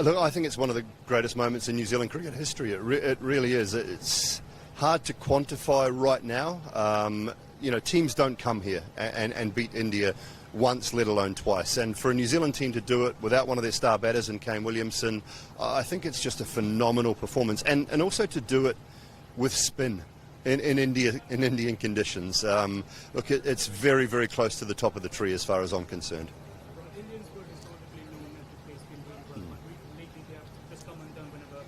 Look, I think it's one of the greatest moments in New Zealand cricket history. It really is. It's hard to quantify right now. You know, teams don't come here and beat India once, let alone twice. And for a New Zealand team to do it without one of their star batters in Kane Williamson, I think it's just a phenomenal performance. And also to do it with spin in Indian conditions. Look, it's very, very close to the top of the tree as far as I'm concerned. Indians were historically known to play spin very well, but lately they have just come undone whenever the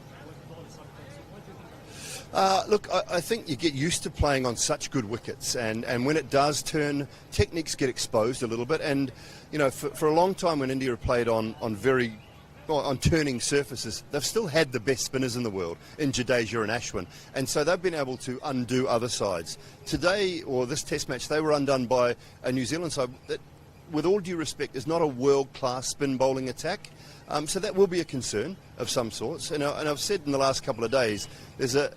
ball is up there. So what do you think of this? Look, I think you get used to playing on such good wickets, and when it does turn, techniques get exposed a little bit. And you know, for a long time when India have played on turning surfaces, they've still had the best spinners in the world in Jadeja and Ashwin, and so they've been able to undo other sides. Today, or this Test match, they were undone by a New Zealand side that, with all due respect, is not a world-class spin bowling attack. So that will be a concern of some sorts. And I've said in the last couple of days, there's a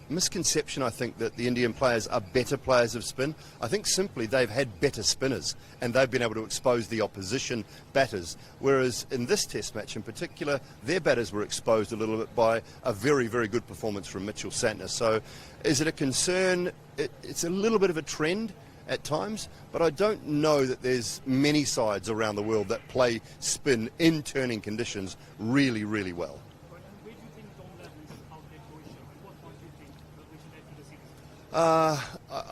misconception, I think, that the Indian players are better players of spin. I think simply they've had better spinners, and they've been able to expose the opposition batters. Whereas in this Test match in particular, their batters were exposed a little bit by a very, very good performance from Mitchell Santner. So is it a concern? It's a little bit of a trend at times, but I don't know that there's many sides around the world that play spin in turning conditions really, really well. Where do you think Doull levels outdid Rohit Sharma, and what part do you think which led to the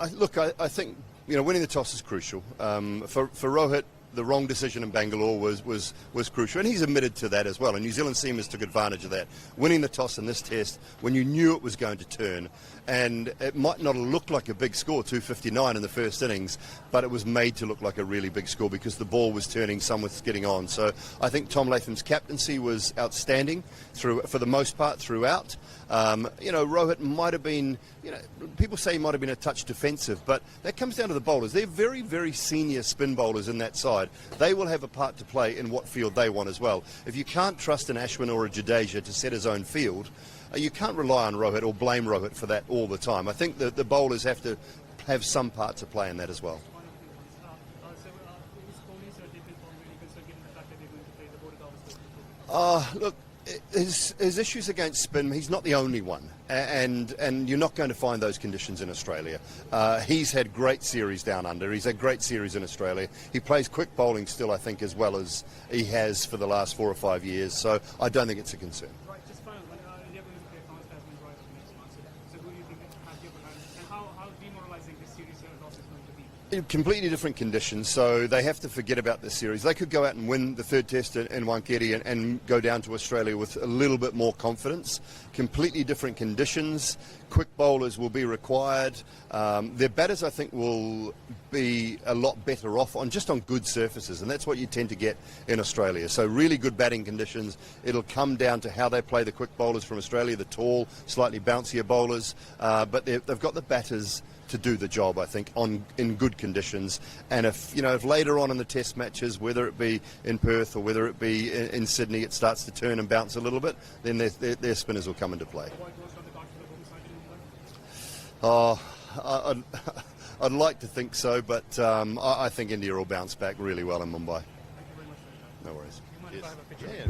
series? Look, I think winning the toss is crucial. For Rohit, the wrong decision in Bangalore was crucial, and he's admitted to that as well. And New Zealand seamers took advantage of that, winning the toss in this Test when you knew it was going to turn. And it might not have looked like a big score, 259 in the first innings, but it was made to look like a really big score because the ball was turning, some was getting on. So I think Tom Latham's captaincy was outstanding for the most part throughout. Rohit might have been, people say he might have been a touch defensive, but that comes down to the bowlers. They're very, very senior spin bowlers in that side. They will have a part to play in what field they want as well. If you can't trust an Ashwin or a Jadeja to set his own field, you can't rely on Rohit or blame Rohit for that all the time. I think that the bowlers have to have some part to play in that as well. Look, his issues against spin, he's not the only one, and you're not going to find those conditions in Australia. He's had great series down under, he's had great series in Australia. He plays quick bowling still, I think, as well as he has for the last 4 or 5 years, so I don't think it's a concern. Right, just final one. India will play France Tasman right for next month. So who do you think has the upper hand, and how demoralizing this series loss is going to be? Completely different conditions, so they have to forget about this series. They could go out and win the third test in Wankhede and go down to Australia with a little bit more confidence. Completely different conditions. Quick bowlers will be required. Their batters, I think, will be a lot better off on good surfaces, and that's what you tend to get in Australia. So really good batting conditions. It'll come down to how they play the quick bowlers from Australia, the tall, slightly bouncier bowlers, but they've got the batters to do the job, I think, in good conditions. And if later on in the Test matches, whether it be in Perth or whether it be in Sydney, it starts to turn and bounce a little bit, then their spinners will come into play. I'd like to think so, but I think India will bounce back really well in Mumbai. Thank you very much. No worries. Do you mind if I have a picture? Yeah.